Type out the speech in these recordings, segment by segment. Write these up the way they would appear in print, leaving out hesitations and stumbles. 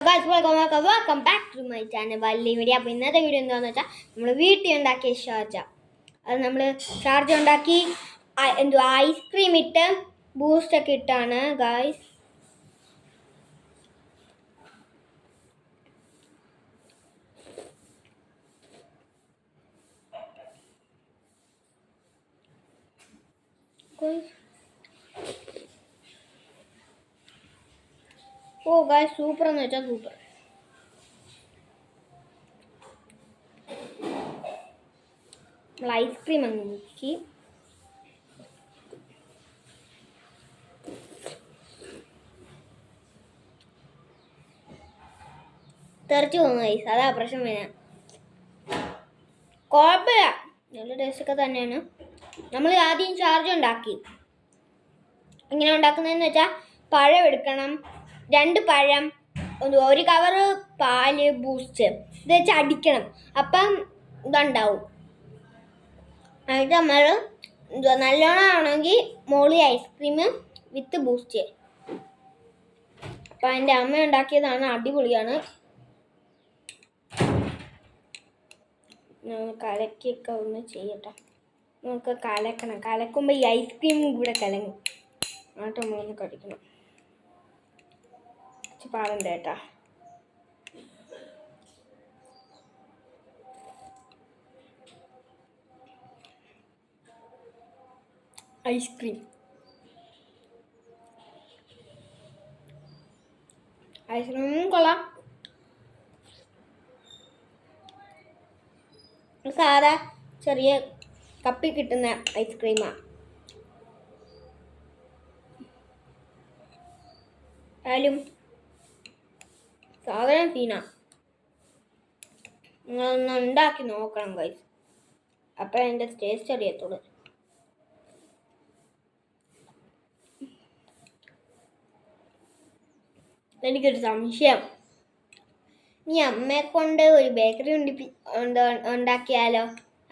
Welcome back to my channel Valli media. അപ്പോൾ ഇന്നത്തെ video എന്താണെന്ന് വെച്ചാൽ നമ്മൾ വീട്ടിൽ ഉണ്ടാക്കിയ ഷാർജ. അത് നമ്മൾ ഷാർജ ഉണ്ടാക്കി ഐസ്ക്രീം ഇട്ട് ബൂസ്റ്റൊക്കെ ഇട്ടാണ് ഗായ്സ്. ഓ ഗായ്സ്, സൂപ്പർ എന്ന് വെച്ചാൽ സൂപ്പർ. നമ്മൾ ഐസ്ക്രീം അങ്ങ് മുക്കി തെറിച്ച് പോകുന്നു ഗൈസ്. അതാ പ്രശ്നം വരാൻ. കുഴപ്പമില്ല, നല്ല ടേസ്റ്റൊക്കെ തന്നെയാണ്. നമ്മൾ ആദ്യം ഷാർജ ഉണ്ടാക്കി. എങ്ങനെ ഉണ്ടാക്കുന്നതെന്ന് വെച്ചാൽ പഴം എടുക്കണം, 2 പഴം, ഒരു കവറ് പാല്, ബൂസ്റ്റ് ഇത് വെച്ച് അടിക്കണം. അപ്പം ഇതുണ്ടാവും. എന്നിട്ട് നമ്മൾ നല്ലോണം ആണെങ്കിൽ മോളി ഐസ്ക്രീം വിത്ത് ബൂസ്റ്റ്. അപ്പം എൻ്റെ അമ്മ ഉണ്ടാക്കിയതാണ്, അടിപൊളിയാണ്. കലക്കിയൊക്കെ ഒന്ന് ചെയ്യട്ടെ. നമുക്ക് കലക്കണം. കലക്കുമ്പോൾ ഈ ഐസ്ക്രീമും കൂടെ കലങ്ങും. എന്നിട്ട് നമ്മളൊന്ന് കടിക്കണം. പാടുണ്ട് കേട്ടാ. ഐസ്ക്രീം കൊള്ളാം. സാധാ ചെറിയ കപ്പിൽ കിട്ടുന്ന ഐസ്ക്രീമാണ്. ആയാലും സാധനം സീനാ. നിങ്ങളൊന്ന് ഉണ്ടാക്കി നോക്കണം ഗൈസ്, അപ്പം എൻ്റെ ടേസ്റ്റ് അറിയത്തുള്ളൂ. എനിക്കൊരു സംശയം, ഈ അമ്മയെ കൊണ്ട് ഒരു ബേക്കറി ഉണ്ടാക്കിയാലോ?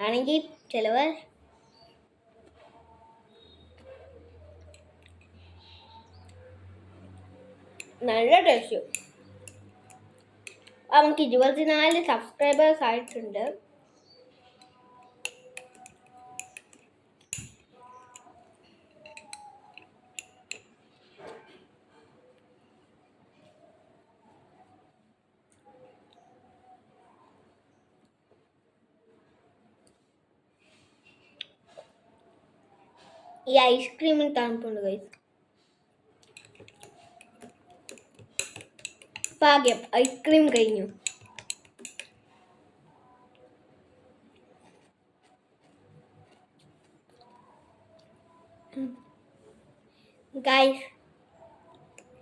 ആണെങ്കിൽ ചിലവ് നല്ല ടേസ്റ്റ്. നമുക്ക് 24 സബ്സ്ക്രൈബേഴ്സ് ആയിട്ടുണ്ട്. ഈ ഐസ്ക്രീമിന് തണുപ്പുണ്ട് ഗൈസ്. ഭാഗ്യം, ഐസ്ക്രീം കഴിഞ്ഞു. ഗൈസ്,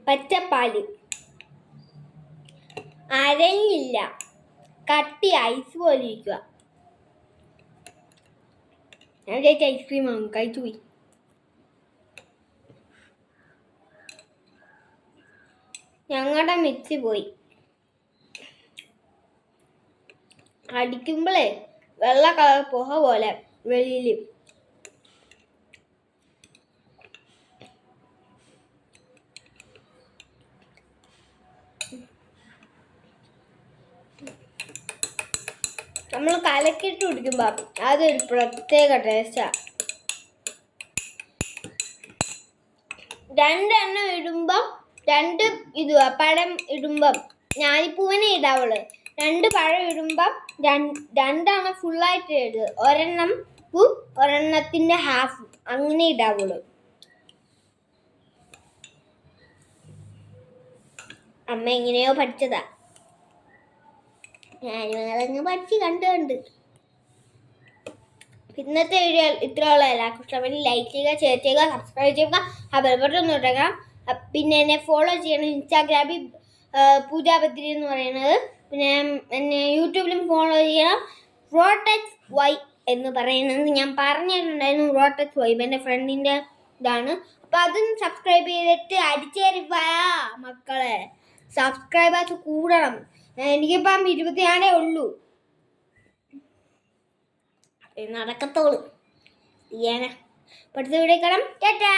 പച്ചപ്പാല് അരങ്ങില്ല, കട്ടി ഐസ് പോലെ ഇരിക്കുക. ഞാൻ കഴിച്ച ഐസ്ക്രീമാണ്, കഴിച്ചു പോയി. ഞങ്ങളുടെ മിക്സി പോയി. അടിക്കുമ്പോഴേ വെള്ള കളർ പുക പോലെ വെളിയിൽ. നമ്മൾ കലക്കിയിട്ട് കുടിക്കുമ്പോൾ അതൊരു പ്രത്യേക ടേസ്റ്റാ. 2 എണ്ണം ഇടുമ്പം 2 പഴം ഇടുമ്പം ഞാലിപ്പൂവനെ ഇടാവുള്ളൂ. 2 പഴം ഇടുമ്പം 2 ഫുള്ളായിട്ട് ഇടുക. ഒരെണ്ണം ഒരെണ്ണത്തിൻ്റെ ഹാഫ് അങ്ങനെ ഇടാവുള്ളൂ. അമ്മ എങ്ങനെയോ പഠിച്ചതാ, ഞാനും അതങ്ങ് പഠിച്ച് കണ്ടുകൊണ്ട്. ഇന്നത്തെ വീഡിയോ ഇത്രയുള്ള. എല്ലാവർക്കും ഇഷ്ടപ്പെട്ട് ലൈക്ക് ചെയ്യുക, ഷെയർ ചെയ്യുക, സബ്സ്ക്രൈബ് ചെയ്യുക, ആ ബെൽ ബട്ടൺ തൊട്ടുക. പിന്നെ എന്നെ ഫോളോ ചെയ്യണം. ഇൻസ്റ്റാഗ്രാമിൽ പൂജാപത്രി എന്ന് പറയുന്നത്. പിന്നെ എന്നെ യൂട്യൂബിലും ഫോളോ ചെയ്യണം. റോട്ടെക്സ് വൈ എന്ന് പറയുന്നത് ഞാൻ പറഞ്ഞിട്ടുണ്ടായിരുന്നു. റോട്ടെക്സ് വൈ എൻ്റെ ഫ്രണ്ടിൻ്റെ ഇതാണ്. അപ്പം അതും സബ്സ്ക്രൈബ് ചെയ്തിട്ട് അടിച്ചേരിപ്പാ മക്കളെ. സബ്സ്ക്രൈബേഴ്സ് കൂടണം. എനിക്കിപ്പം 24 ഉള്ളൂ. നടക്കത്തോളൂ. അടുത്ത വീഡിയോ കാണാം. ടാറ്റാ.